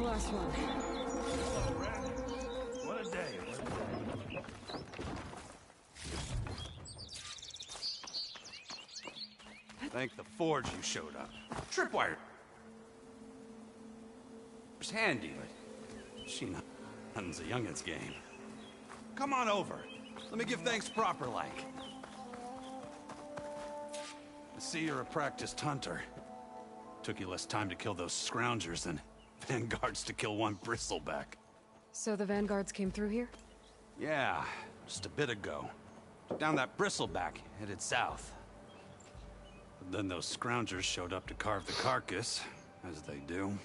last one. Hello, Red. What a day. Thank the Forge you showed up. Tripwire. It's handy, but she nothing's a youngin's game. Come on over. Let me give thanks proper like. I see you're a practiced hunter. Took you less time to kill those scroungers than Vanguards to kill one bristleback. So the Vanguards came through here? Yeah, just a bit ago. Took down that bristleback, headed south. But then those scroungers showed up to carve the carcass, as they do.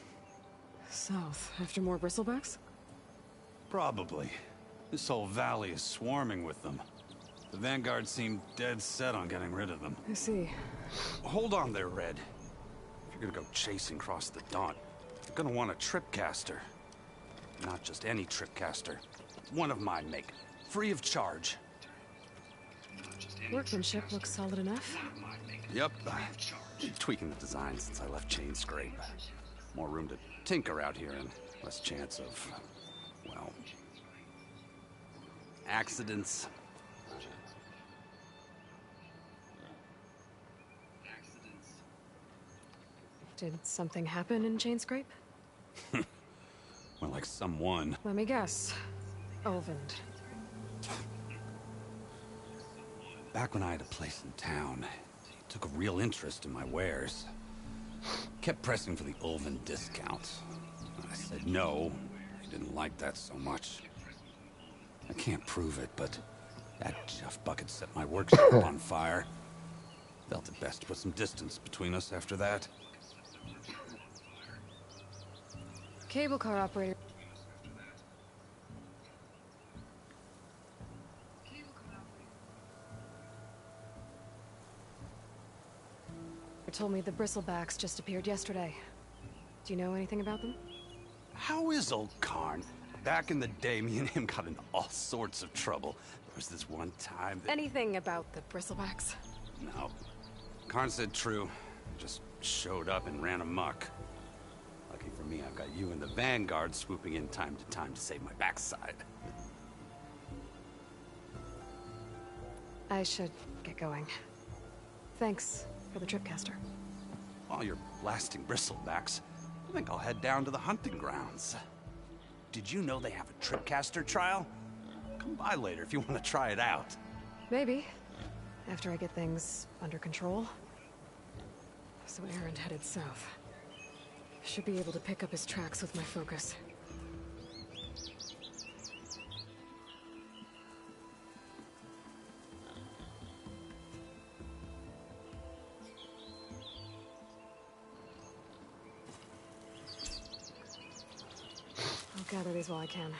South, after more bristlebacks? Probably. This whole valley is swarming with them. The Vanguard seemed dead set on getting rid of them. I see. Hold on there, Red. If you're gonna go chasing across the Daunt, you're gonna want a tripcaster. Not just any tripcaster. One of mine make. Free of charge. Workmanship looks solid enough. Yep. Been tweaking the design since I left Chain Scrape. More room to tinker out here and less chance of, well, accidents. Did something happen in Chain Scrape? Well, like someone. Let me guess. Ulvund. Back when I had a place in town, he took a real interest in my wares. Kept pressing for the Ulvund discount. I said no. He didn't like that so much. I can't prove it, but that Jeff bucket set my workshop on fire. Felt it best to put some distance between us after that. Cable car operator. Told me the bristlebacks just appeared yesterday. Do you know anything about them? How is old Karn? Back in the day, me and him got into all sorts of trouble. There was this one time that... Anything about the bristlebacks? No. Karn said true. Just showed up and ran amok. Lucky for me, I've got you and the Vanguard swooping in time to save my backside. I should get going. Thanks for the tripcaster. While you're blasting bristlebacks, I think I'll head down to the hunting grounds. Did you know they have a tripcaster trial? Come by later if you want to try it out. Maybe. After I get things under control. So Erend headed south. Should be able to pick up his tracks with my focus. I'll gather these while I can.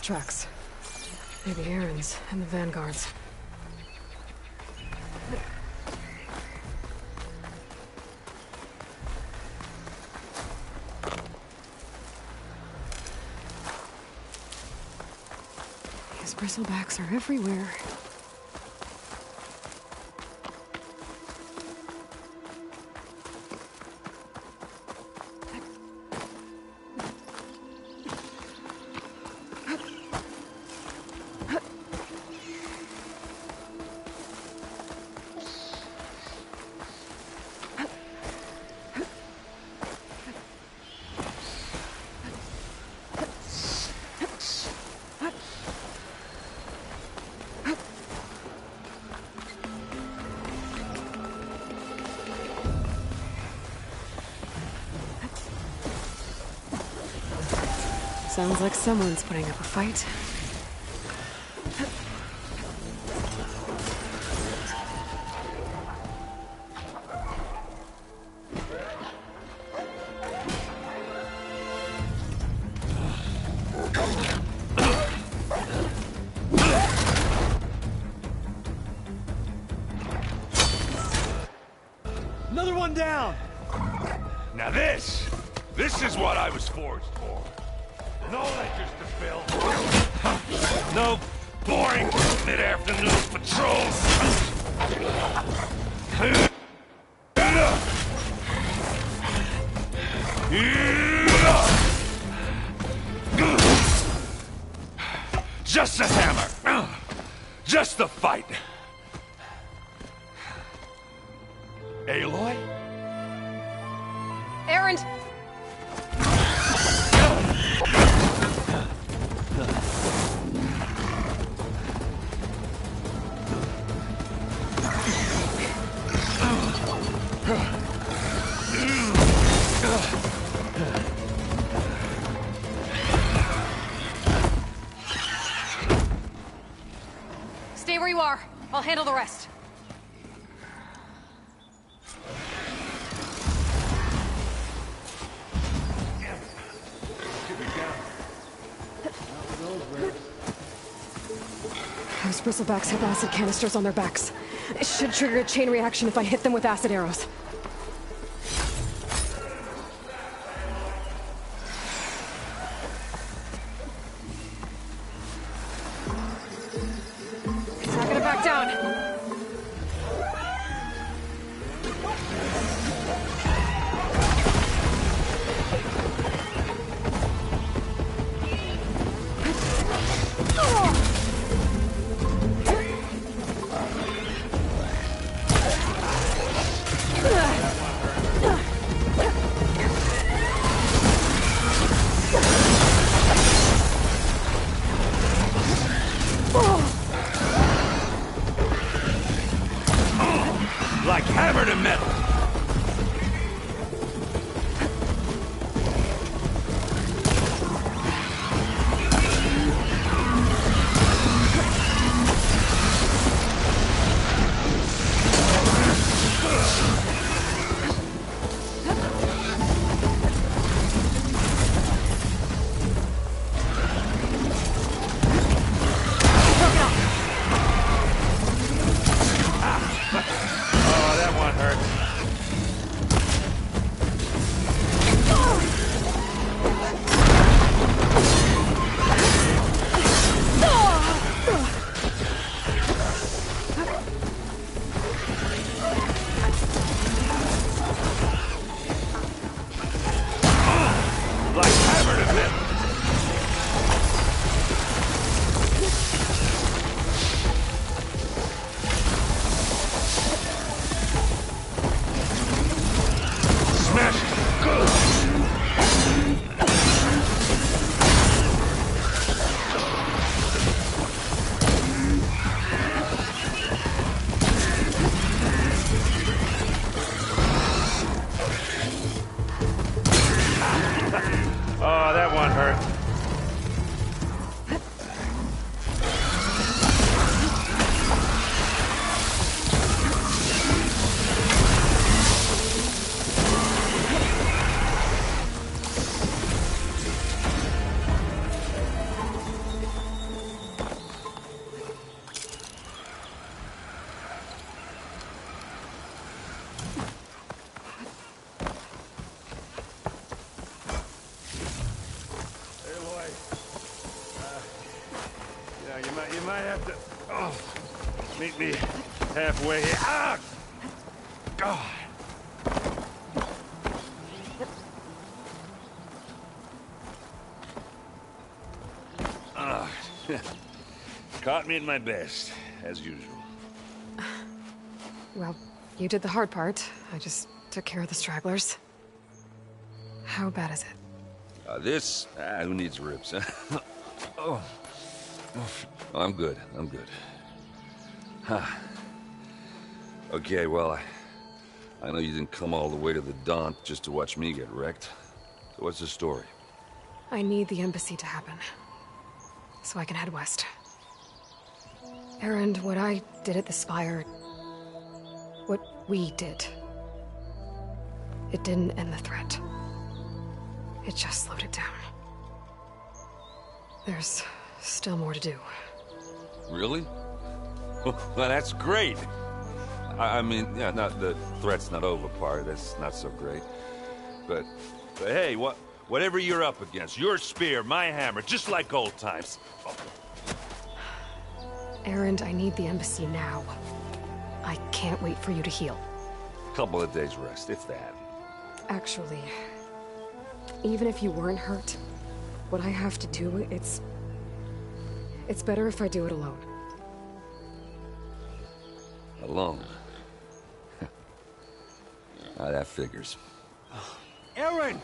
tracks. Maybe Aaron's and the Vanguard's. These bristlebacks are everywhere. Sounds like someone's putting up a fight. Another one down! Now this is what I was forged for. No ledgers to fill. No boring mid-afternoon patrols. Just a hammer. Just the fight. Aloy? Aaron! Stay where you are. I'll handle the rest. Those bristlebacks have acid canisters on their backs. It should trigger a chain reaction if I hit them with acid arrows. It's not gonna back down. Like hammer to metal. Oh, that one hurt. Like hammer to metal. Smash it. Good. Oh, that one hurt. Oh, meet me halfway here. Ah! God. Ah, caught me at my best, as usual. Well, you did the hard part. I just took care of the stragglers. How bad is it? Who needs ribs, huh? Oh. I'm good, I'm good. Huh. Okay, well, I know you didn't come all the way to the Daunt just to watch me get wrecked. So what's the story? I need the embassy to happen, so I can head west. Erend, what I did at the Spire... what we did... it didn't end the threat. It just slowed it down. There's still more to do. Really? Well, that's great. I mean, yeah, not the threat's not over part. That's not so great. But hey, whatever you're up against, your spear, my hammer, just like old times. Oh. Erend, I need the embassy now. I can't wait for you to heal. Couple of days rest, if that. Actually, even if you weren't hurt, what I have to do, it's better if I do it alone. Alone? That figures. Erend!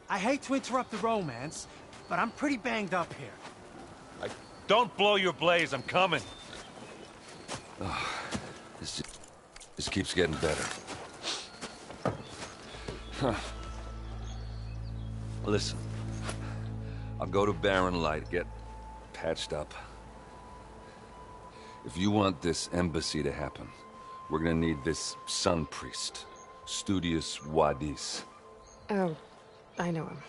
I hate to interrupt the romance, but I'm pretty banged up here. Don't blow your blaze, I'm coming. Oh, this keeps getting better. Huh. Listen, I'll go to Barren Light, get patched up. If you want this embassy to happen, we're gonna need this sun priest, Studius Wadis. Oh, I know him.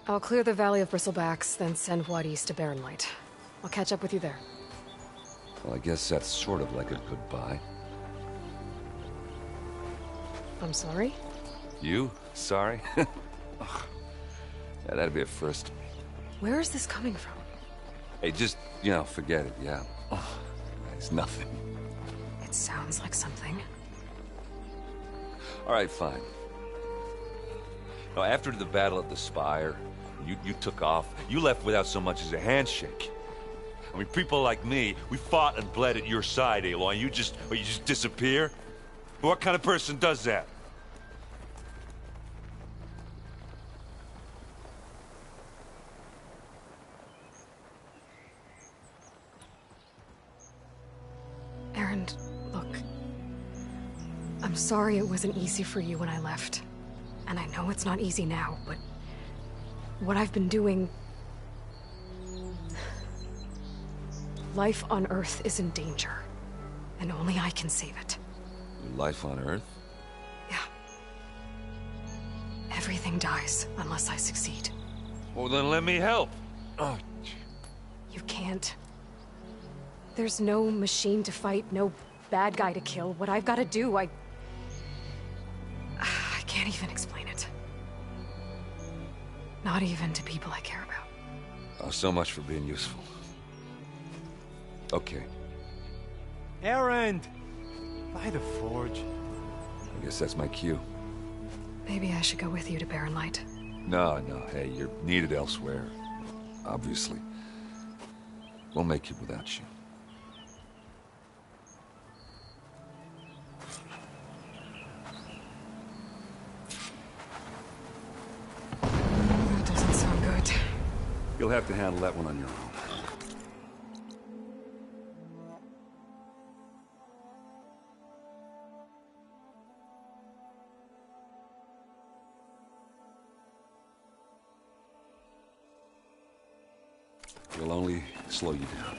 I'll clear the Valley of Bristlebacks, then send Wadis to Barren Light. I'll catch up with you there. Well, I guess that's sort of like a goodbye. I'm sorry? You? Sorry? Ugh. Yeah, that'd be a first. Where is this coming from? Hey, just, forget it, yeah. Oh, it's nothing. It sounds like something. All right, fine. Now, after the battle at the Spire, you took off. You left without so much as a handshake. I mean, people like me, we fought and bled at your side, Aloy. You just disappear? What kind of person does that? Erend, look. I'm sorry it wasn't easy for you when I left. And I know it's not easy now, but... what I've been doing... life on Earth is in danger. And only I can save it. Your life on Earth? Yeah. Everything dies unless I succeed. Well, then let me help. Oh. You can't. There's no machine to fight, no bad guy to kill. What I've got to do, I can't even explain it. Not even to people I care about. Oh, so much for being useful. Okay. Erend! By the Forge. I guess that's my cue. Maybe I should go with you to Barren Light. No, hey, you're needed elsewhere. Obviously. We'll make it without you. That doesn't sound good. You'll have to handle that one on your own. It'll only slow you down.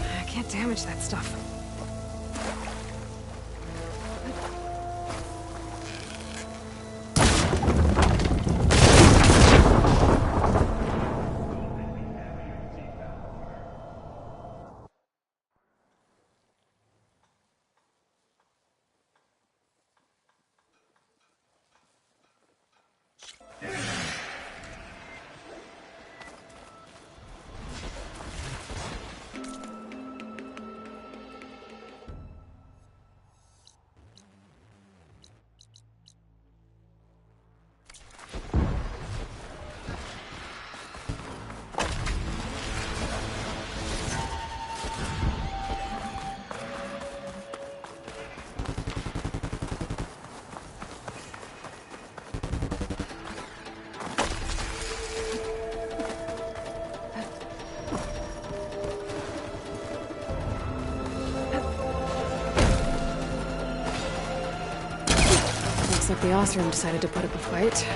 I can't damage that stuff. But the Oseram decided to put up a fight.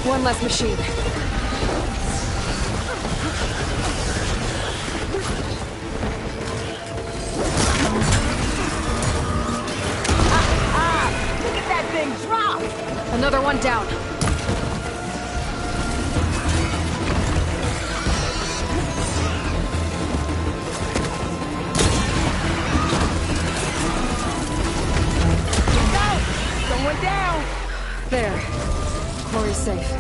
One less machine. Look at that thing drop! Another one down. Someone down! There. Quarry's safe.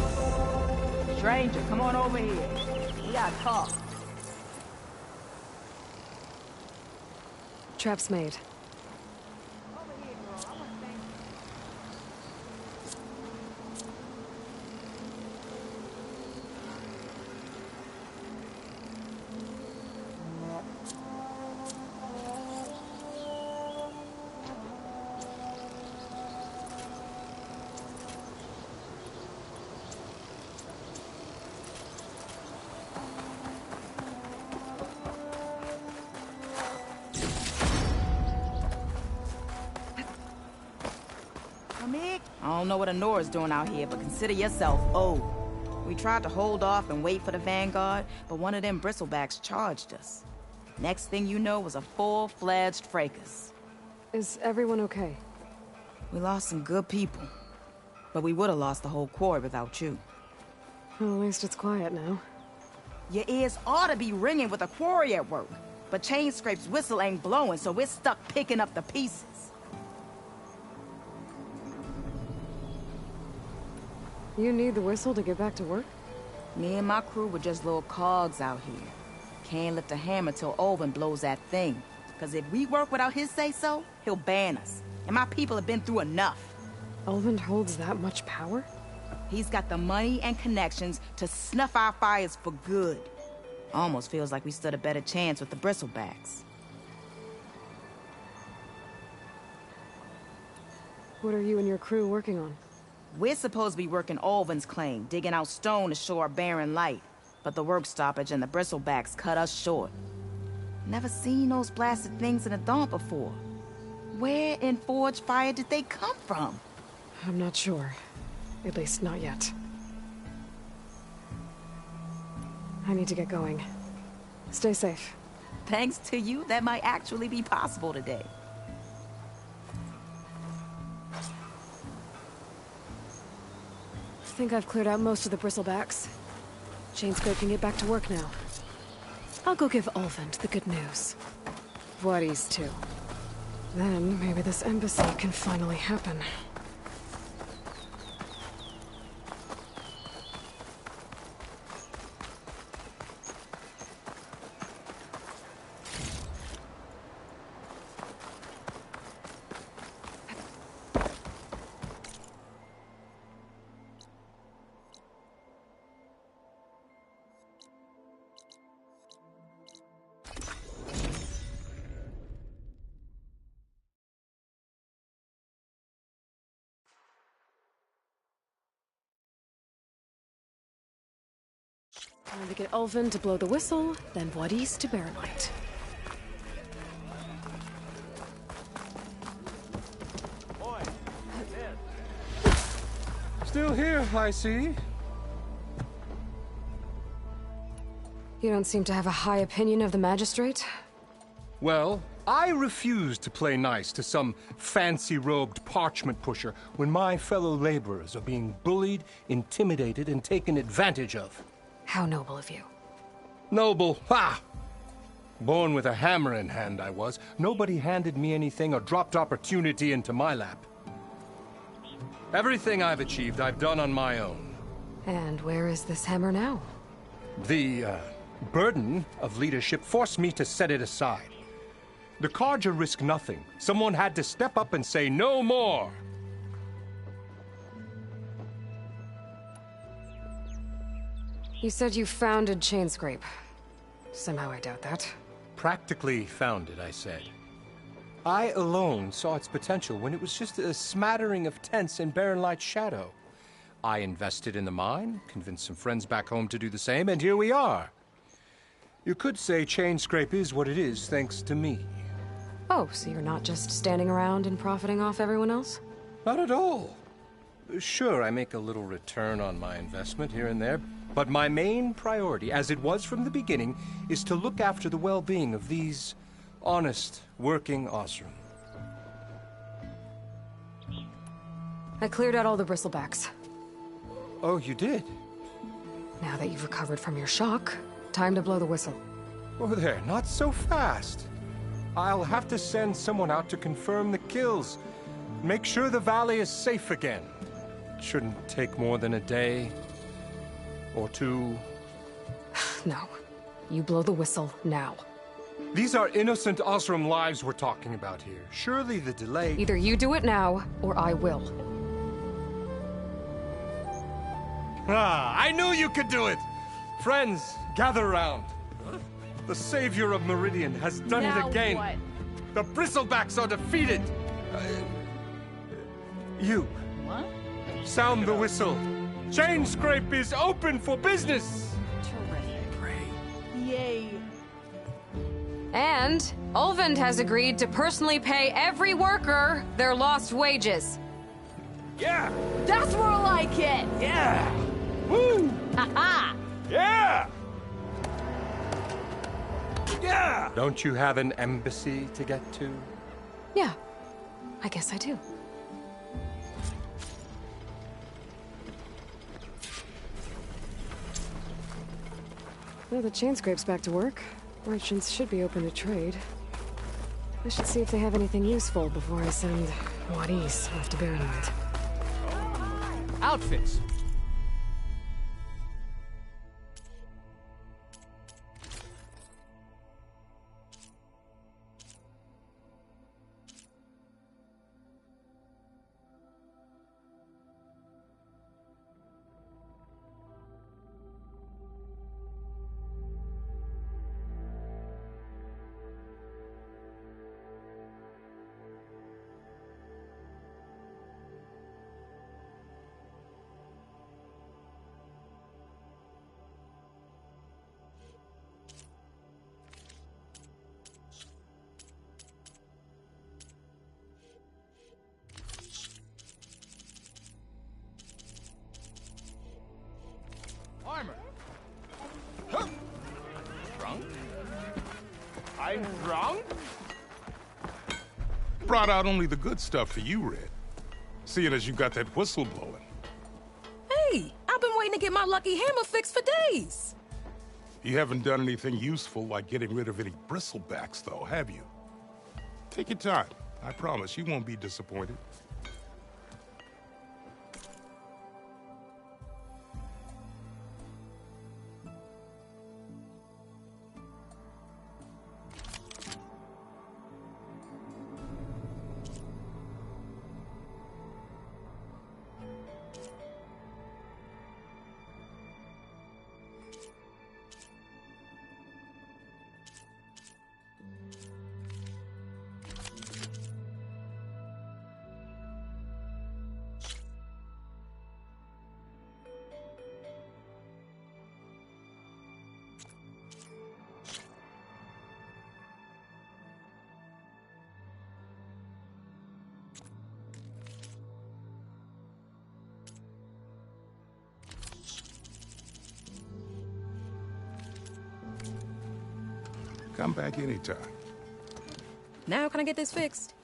Stranger, come on over here. We gotta talk. Trap's made. I don't know what Anora's doing out here, but consider yourself owed. We tried to hold off and wait for the Vanguard, but one of them bristlebacks charged us. Next thing you know was a full-fledged fracas. Is everyone okay? We lost some good people, but we would have lost the whole quarry without you. Well, at least it's quiet now. Your ears ought to be ringing with a quarry at work, but Chainscrape's whistle ain't blowing, so we're stuck picking up the pieces. You need the whistle to get back to work? Me and my crew were just little cogs out here. Can't lift a hammer till Olvin blows that thing. Cause if we work without his say-so, he'll ban us. And my people have been through enough. Olvin holds that much power? He's got the money and connections to snuff our fires for good. Almost feels like we stood a better chance with the bristlebacks. What are you and your crew working on? We're supposed to be working Olvin's claim, digging out stone to show our barren light. But the work stoppage and the bristlebacks cut us short. Never seen those blasted things in the Dawn before. Where in Forge Fire did they come from? I'm not sure. At least not yet. I need to get going. Stay safe. Thanks to you, that might actually be possible today. I think I've cleared out most of the bristlebacks. Chainscrape can get back to work now. I'll go give Olvin the good news. Voorhis too. Then maybe this embassy can finally happen. Time to get Olvin to blow the whistle, then Voorhis to bear light. Still here, I see. You don't seem to have a high opinion of the Magistrate? Well, I refuse to play nice to some fancy-robed parchment pusher when my fellow laborers are being bullied, intimidated, and taken advantage of. How noble of you. Noble, ha! Born with a hammer in hand, I was. Nobody handed me anything or dropped opportunity into my lap. Everything I've achieved, I've done on my own. And where is this hammer now? The burden of leadership forced me to set it aside. The Carja risk nothing. Someone had to step up and say no more. You said you founded Chainscrape. Somehow I doubt that. Practically founded, I said. I alone saw its potential when it was just a smattering of tents in Barren Light's shadow. I invested in the mine, convinced some friends back home to do the same, and here we are. You could say Chainscrape is what it is thanks to me. Oh, so you're not just standing around and profiting off everyone else? Not at all. Sure, I make a little return on my investment here and there, but my main priority, as it was from the beginning, is to look after the well-being of these honest, working Osram. I cleared out all the bristlebacks. Oh, you did? Now that you've recovered from your shock, time to blow the whistle. Oh, there, not so fast. I'll have to send someone out to confirm the kills. Make sure the valley is safe again. It shouldn't take more than a day. Or two. No. You blow the whistle now. These are innocent Osram lives we're talking about here. Surely the delay... Either you do it now, or I will. Ah, I knew you could do it! Friends, gather round. The savior of Meridian has done it again. What? The Bristlebacks are defeated. You. What? Sound the whistle. Chainscrape is open for business. Yay. And Ulvund has agreed to personally pay every worker their lost wages. Yeah! That's more like it! Yeah! Woo! Ha-ha! Yeah! Yeah! Don't you have an embassy to get to? Yeah, I guess I do. Well, the Chainscrape's back to work. Merchants should be open to trade. I should see if they have anything useful before I send Wadis off to Barren Light. Outfits. Armor. Drunk? I'm drunk? Brought out only the good stuff for you, Red. Seeing as you got that whistle blowing. Hey, I've been waiting to get my lucky hammer fixed for days. You haven't done anything useful like getting rid of any bristlebacks, though, have you? Take your time. I promise you won't be disappointed. Come back anytime. Now can I get this fixed?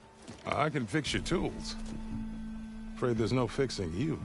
I can fix your tools. Afraid there's no fixing you.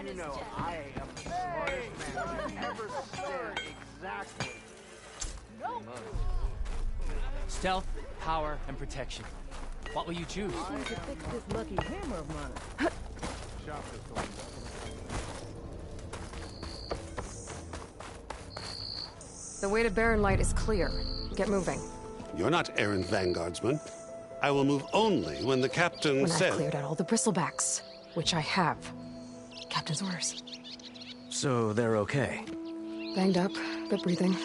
You know, I am the smartest man you've ever stared exactly. Stealth, power, and protection. What will you choose? I need to fix this lucky hammer of mine. The way to Barren Light is clear. Get moving. You're not errand vanguardsman. I will move only when the captain When says... I've cleared out all the bristlebacks, which I have. Captain's orders. So they're okay. Banged up, but breathing.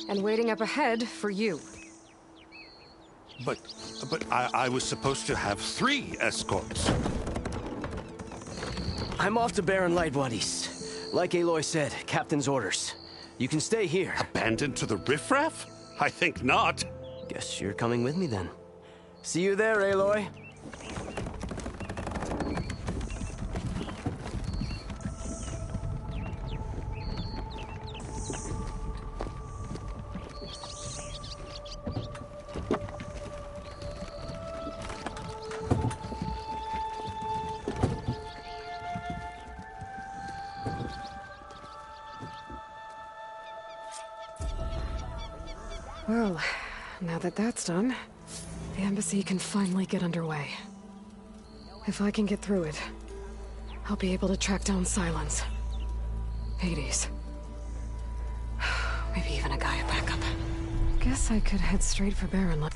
And waiting up ahead for you. But I was supposed to have 3 escorts. I'm off to Barren Light, buddies. Like Aloy said, Captain's orders. You can stay here. Abandoned to the riffraff? I think not. Guess you're coming with me then. See you there, Aloy. Well, now that that's done, the embassy can finally get underway. If I can get through it, I'll be able to track down Sylens. Hades. Maybe even a Gaia backup. Guess I could head straight for Barren Light.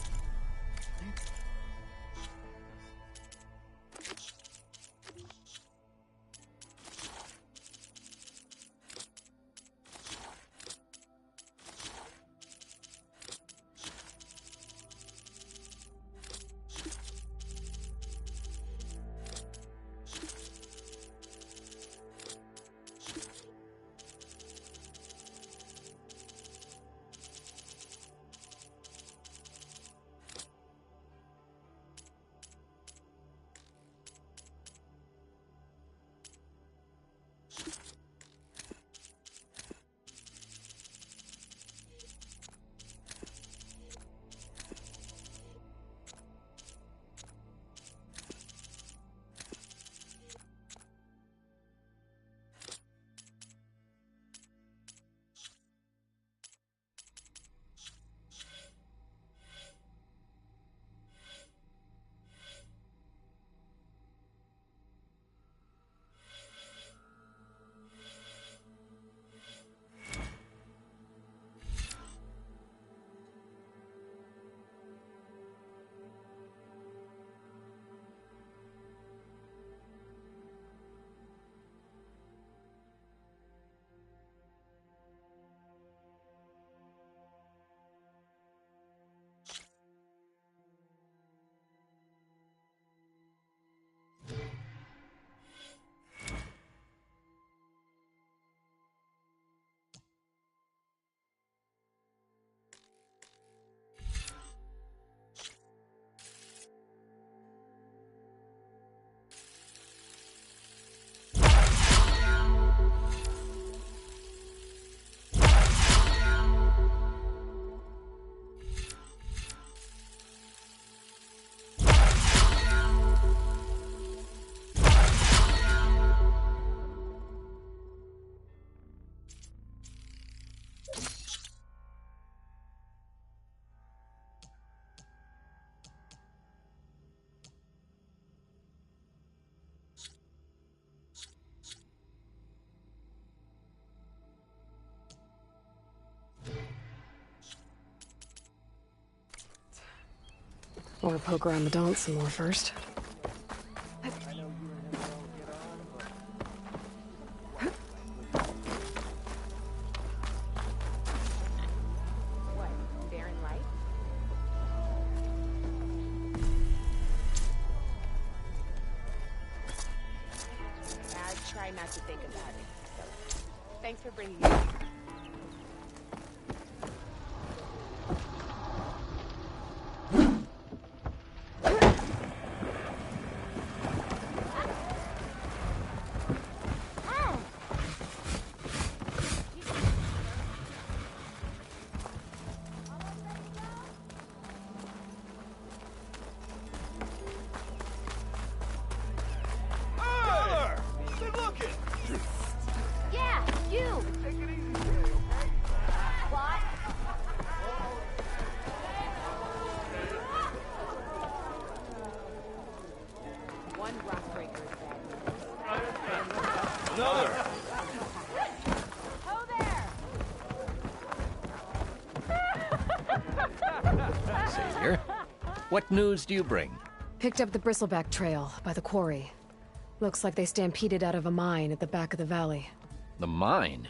Want to poke around the dance some more first? Try not to think about it. So, thanks for bringing me here. Another. Savior, what news do you bring? Picked up the Bristleback Trail by the quarry. Looks like they stampeded out of a mine at the back of the valley. The mine?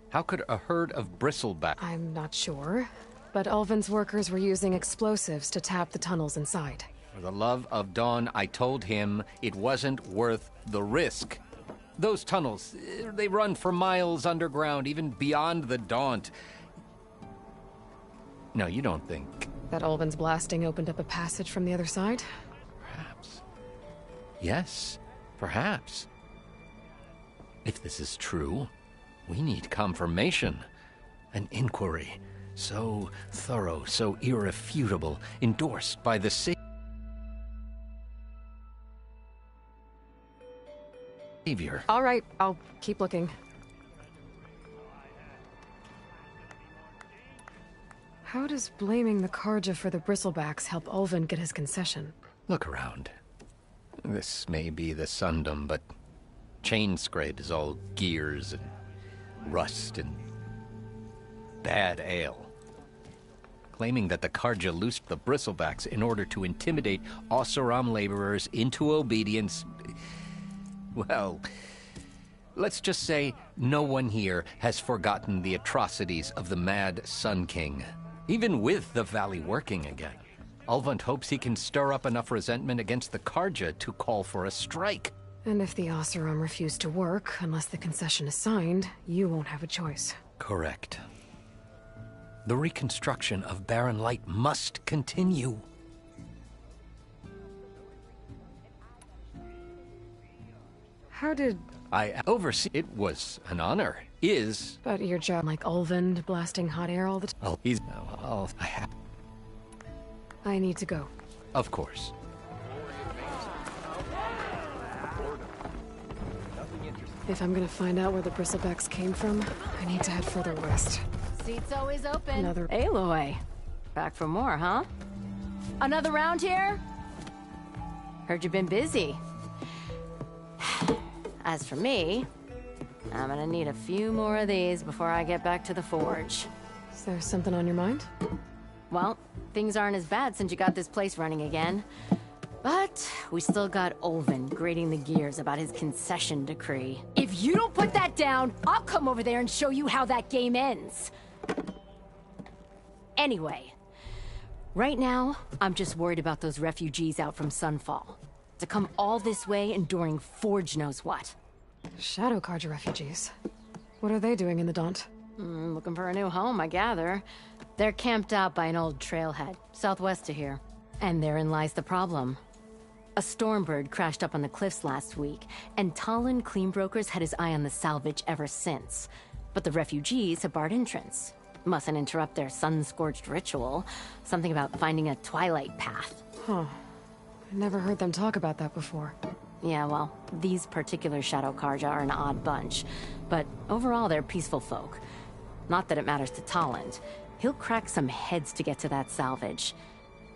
How could a herd of bristleback... I'm not sure, but Ulvin's workers were using explosives to tap the tunnels inside. For the love of Dawn, I told him it wasn't worth the risk. Those tunnels, they run for miles underground, even beyond the Daunt. No, you don't think... That Ulvin's blasting opened up a passage from the other side? Perhaps. Yes, perhaps. If this is true, we need confirmation. An inquiry. So thorough, so irrefutable, endorsed by the Savior. All right, I'll keep looking. How does blaming the Carja for the Bristlebacks help Ulvin get his concession? Look around. This may be the Sundom, but Chainscrape is all gears and rust and bad ale. Claiming that the Carja loosed the Bristlebacks in order to intimidate Oseram laborers into obedience... Well, let's just say no one here has forgotten the atrocities of the Mad Sun King. Even with the Valley working again, Ulvund hopes he can stir up enough resentment against the Carja to call for a strike. And if the Oseram refuse to work, unless the concession is signed, you won't have a choice. Correct. The reconstruction of Barren Light must continue. How did... I oversee... It was an honor. Is... But your job like Ulvund blasting hot air all the time? Oh, he's... Oh, I have... I need to go. Of course. If I'm gonna find out where the Bristlebacks came from, I need to head further west. Seat's always open. Another... Aloy. Back for more, huh? Another round here? Heard you've been busy. As for me, I'm gonna need a few more of these before I get back to the forge. Is there something on your mind? Well, things aren't as bad since you got this place running again. But we still got Ulvin grating the gears about his concession decree. If you don't put that down, I'll come over there and show you how that game ends. Anyway, right now, I'm just worried about those refugees out from Sunfall. To come all this way enduring Forge knows what. Shadow Carja refugees. What are they doing in the Daunt? Looking for a new home, I gather. They're camped out by an old trailhead, southwest of here. And therein lies the problem. A Stormbird crashed up on the cliffs last week, and Talon Cleanbrokers had his eye on the salvage ever since. But the refugees have barred entrance. Mustn't interrupt their sun-scorched ritual. Something about finding a twilight path. Huh. I never heard them talk about that before. Yeah, well, these particular Shadow Carja are an odd bunch. But overall, they're peaceful folk. Not that it matters to Talland. He'll crack some heads to get to that salvage.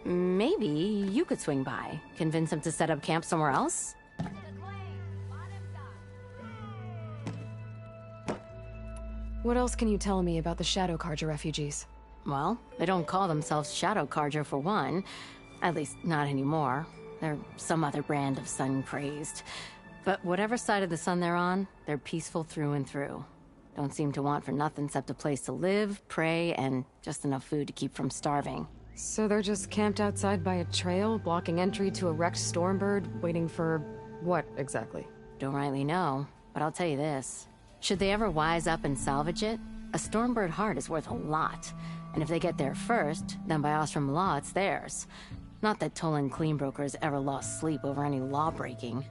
Maybe you could swing by, convince him to set up camp somewhere else? What else can you tell me about the Shadow Carja refugees? Well, they don't call themselves Shadow Carja for one. At least, not anymore. They're some other brand of sun-crazed. But whatever side of the sun they're on, they're peaceful through and through. Don't seem to want for nothing except a place to live, pray, and just enough food to keep from starving. So they're just camped outside by a trail, blocking entry to a wrecked Stormbird, waiting for... what, exactly? Don't rightly know, but I'll tell you this. Should they ever wise up and salvage it, a Stormbird heart is worth a lot. And if they get there first, then by Ostrom law, it's theirs. Not that Tolan Cleanbrokers ever lost sleep over any law-breaking.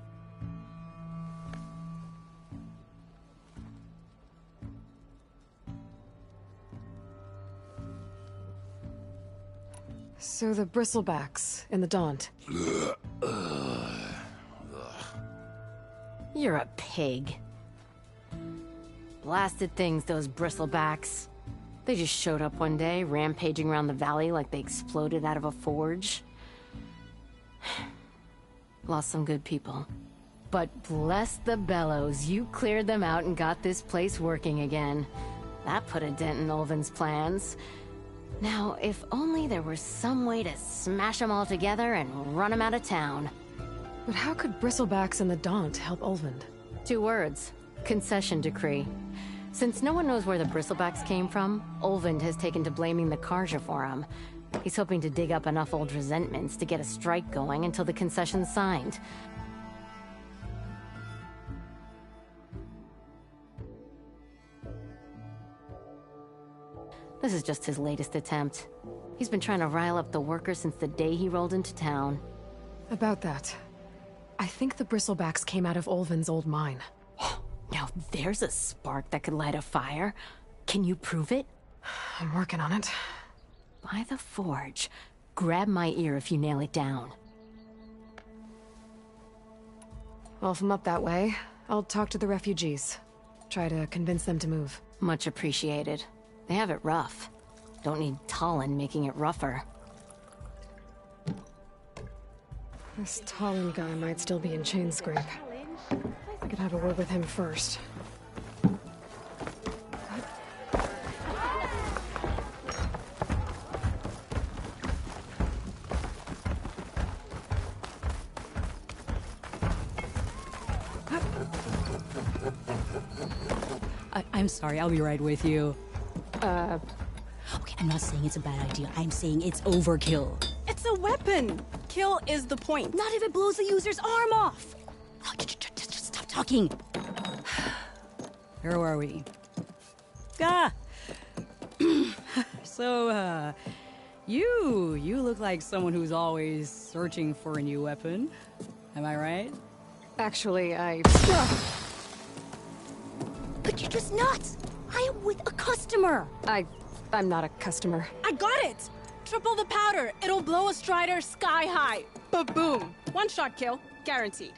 So the Bristlebacks in the Daunt. You're a pig. Blasted things, those Bristlebacks. They just showed up one day, rampaging around the valley like they exploded out of a forge. Lost some good people. But bless the bellows, you cleared them out and got this place working again. That put a dent in Ulvin's plans. Now, if only there were some way to smash them all together and run them out of town. But how could Bristlebacks and the Daunt help Ulvund? 2 words. Concession decree. Since no one knows where the Bristlebacks came from, Ulvund has taken to blaming the Karja for them. He's hoping to dig up enough old resentments to get a strike going until the concession's signed. This is just his latest attempt. He's been trying to rile up the workers since the day he rolled into town. About that, I think the Bristlebacks came out of Ulvund's old mine. Now there's a spark that could light a fire. Can you prove it? I'm working on it. By the forge. Grab my ear if you nail it down. Well, if I'm up that way, I'll talk to the refugees. Try to convince them to move. Much appreciated. They have it rough. Don't need Talon making it rougher. This Talon guy might still be in Chainscrape. I could have a word with him first. I'm sorry, I'll be right with you. Okay, I'm not saying it's a bad idea. I'm saying it's overkill. It's a weapon. Kill is the point. Not if it blows the user's arm off. Oh, just stop talking. Where are we? So, you look like someone who's always searching for a new weapon. Am I right? Actually, But you're just nuts! I am with a customer! I'm not a customer. I got it! Triple the powder. It'll blow a Strider sky high. Ba-boom. One-shot kill. Guaranteed.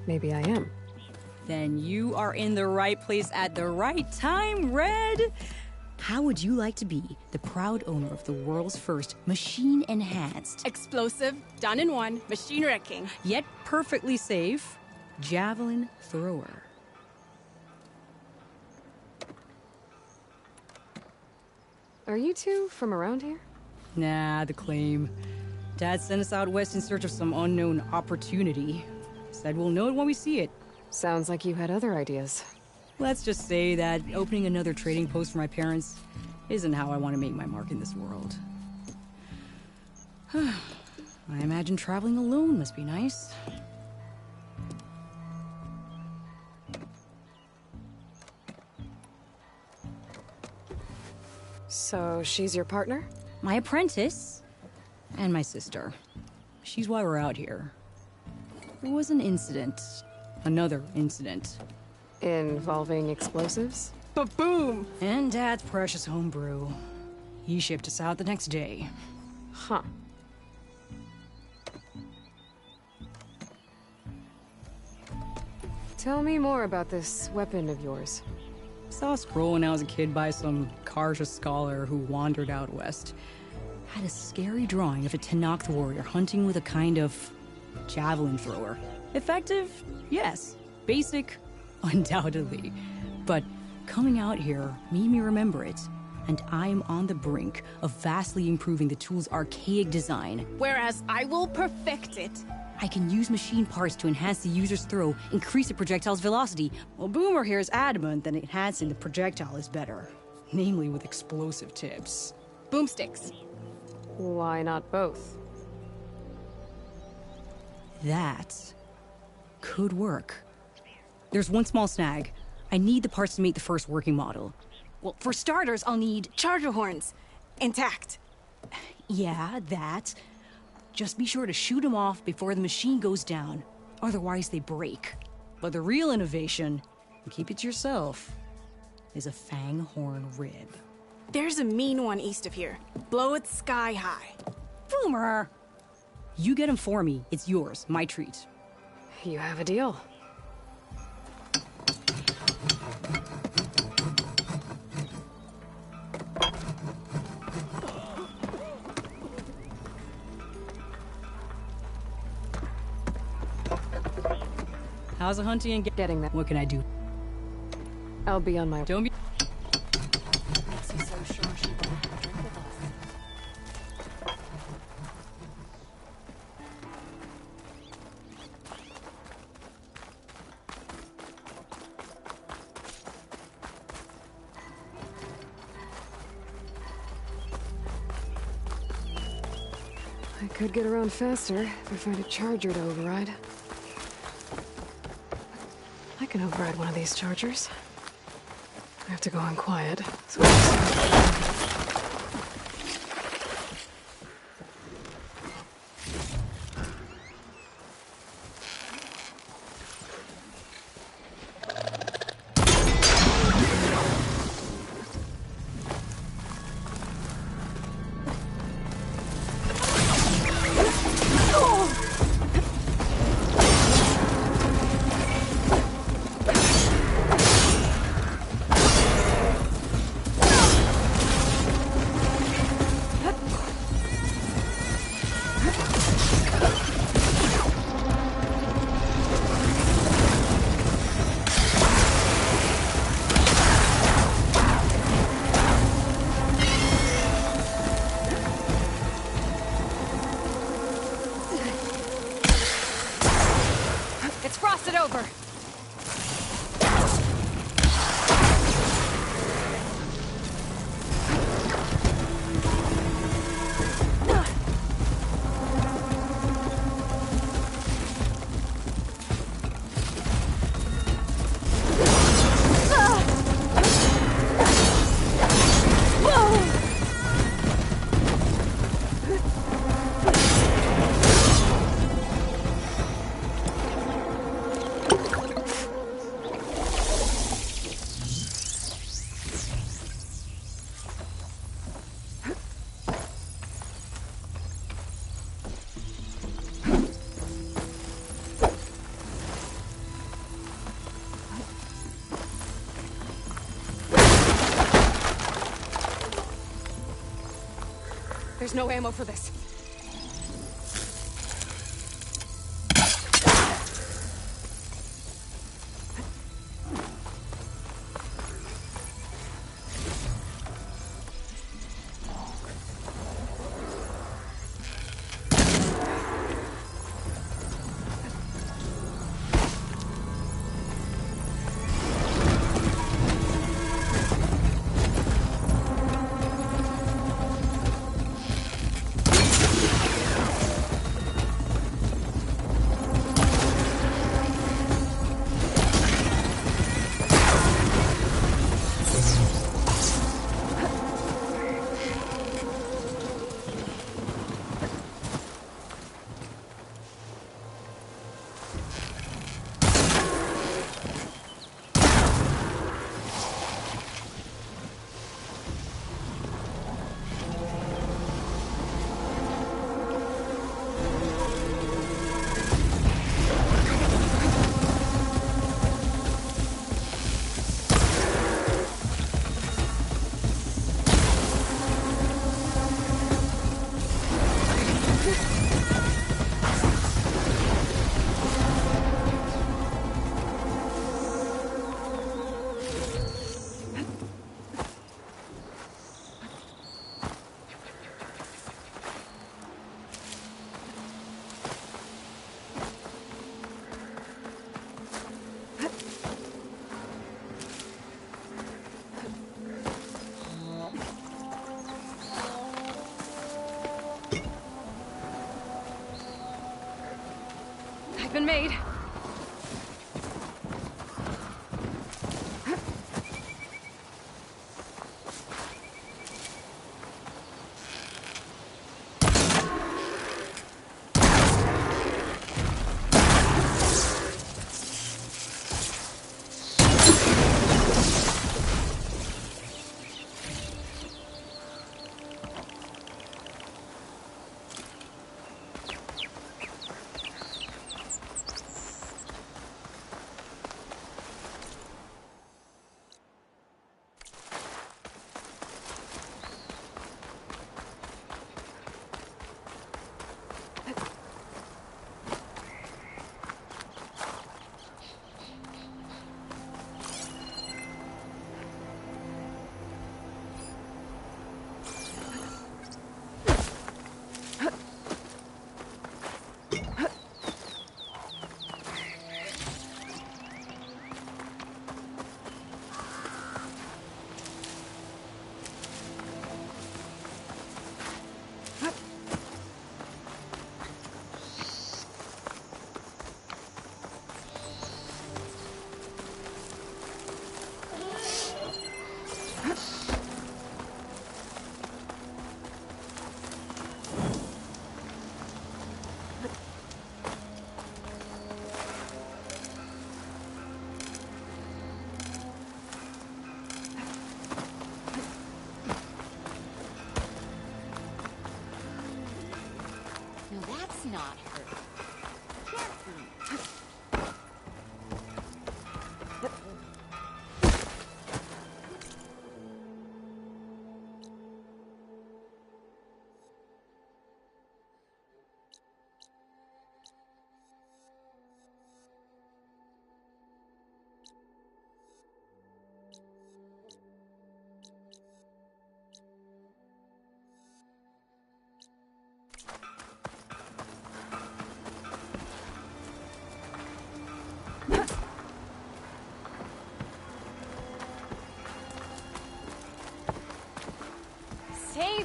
Maybe I am. Then you are in the right place at the right time, Red! How would you like to be the proud owner of the world's first machine-enhanced, explosive, done in one, machine wrecking, yet perfectly safe, javelin thrower? Are you two from around here? Nah, the claim. Dad sent us out west in search of some unknown opportunity. Said we'll know it when we see it. Sounds like you had other ideas. Let's just say that opening another trading post for my parents isn't how I want to make my mark in this world. I imagine traveling alone must be nice. So, she's your partner? My apprentice. And my sister. She's why we're out here. There was an incident. Another incident. Involving explosives? Ba-boom! And Dad's precious homebrew. He shipped us out the next day. Huh. Tell me more about this weapon of yours. Saw a scroll when I was a kid by some Karja scholar who wandered out west. Had a scary drawing of a Tenakth warrior hunting with a kind of javelin thrower. Effective? Yes. Basic? Undoubtedly. But coming out here made me remember it. And I'm on the brink of vastly improving the tool's archaic design. Whereas I will perfect it. I can use machine parts to enhance the user's throw, increase the projectile's velocity. Well, Boomer here is adamant that enhancing the projectile is better. Namely with explosive tips. Boomsticks. Why not both? That could work. There's one small snag. I need the parts to make the first working model. Well, for starters, I'll need charger horns. Intact. Yeah, that. Just be sure to shoot them off before the machine goes down. Otherwise, they break. But the real innovation, and keep it to yourself, is a fang horn rib. There's a mean one east of here. Blow it sky high. Boomer! You get him for me. It's yours. My treat. You have a deal. How's the hunting and getting there? What can I do? I'll be on my... Don't be... I could get around faster if I find a charger to override. I can override one of these chargers. I have to go in quiet. So it's frosted over! There's no ammo for this. Been made.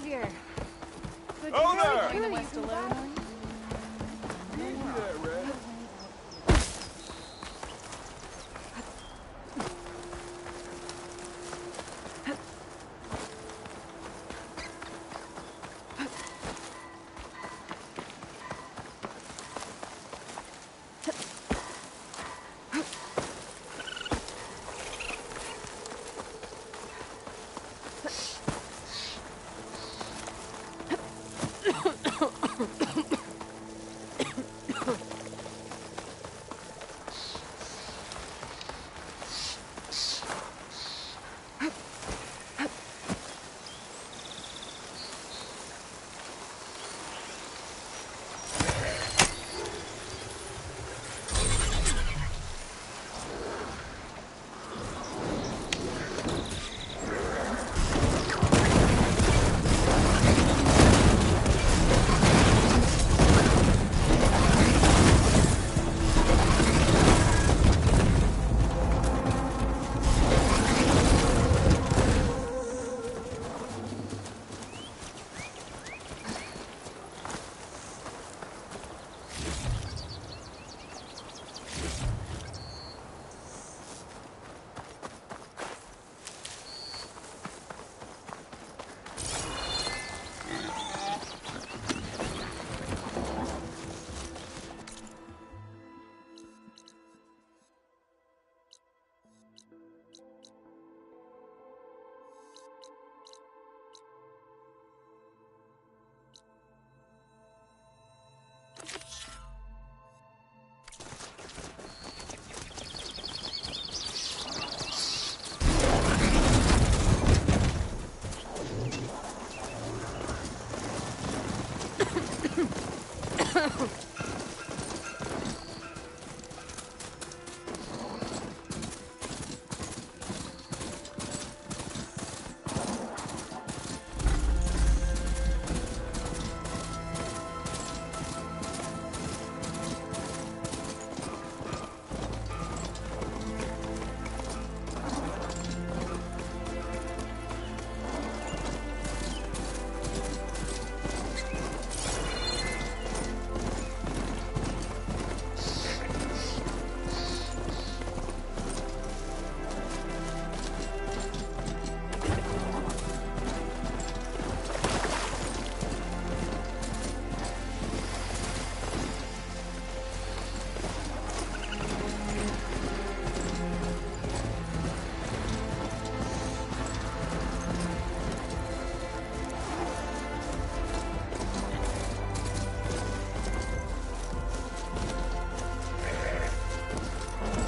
here. Good Oh, to there! hear you. West alone,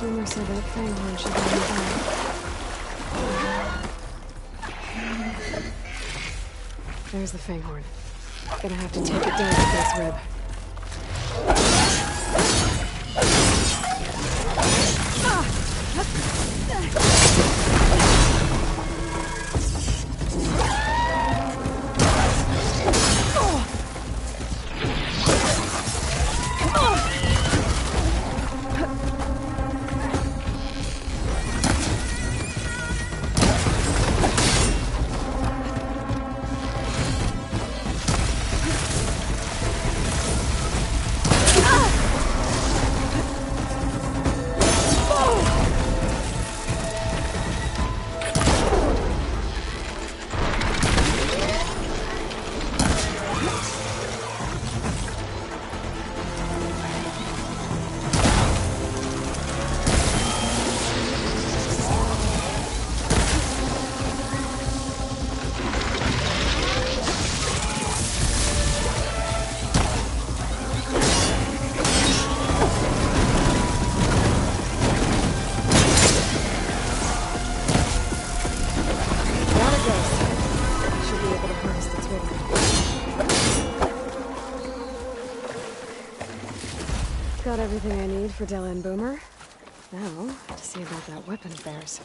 Boomer said that Fanghorn should be nearby. There's the Fanghorn. Gonna have to take it down with this rib. Got everything I need for Della and Boomer. Now, to see about that weapon of theirs.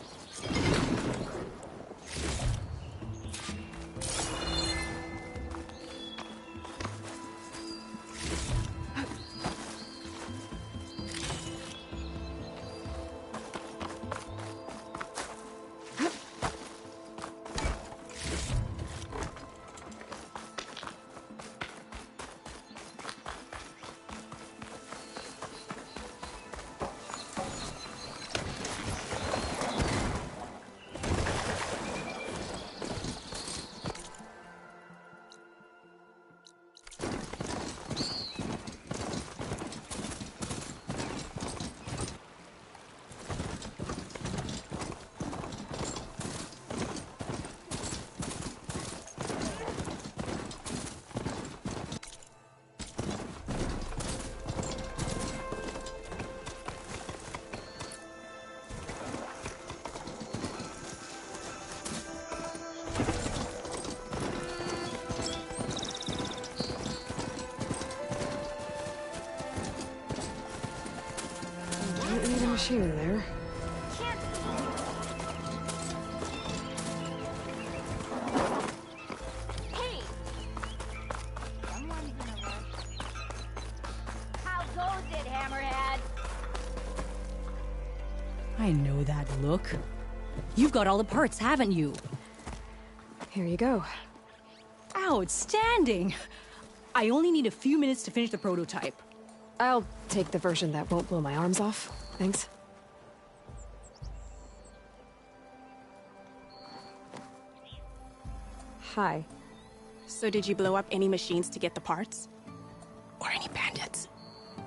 chair there. Hey! Someone's in a rush. How goes it, Hammerhead? I know that look. You've got all the parts, haven't you? Here you go. Outstanding! I only need a few minutes to finish the prototype. I'll take the version that won't blow my arms off. Thanks. Hi. So did you blow up any machines to get the parts? Or any bandits?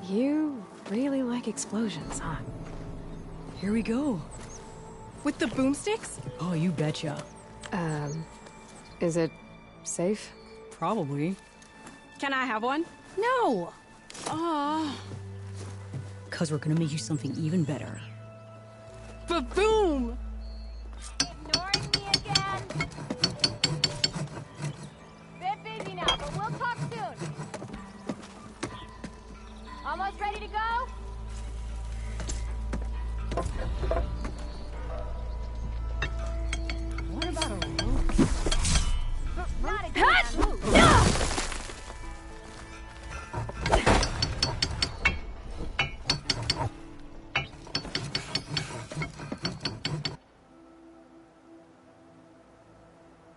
You really like explosions, huh? Here we go. With the boomsticks? Oh, you betcha. Is it safe? Probably. Can I have one? No! Oh. Cause we're gonna make you something even better. Ba-boom! Ignoring me again? Bit busy now, but we'll talk soon. Almost ready to go?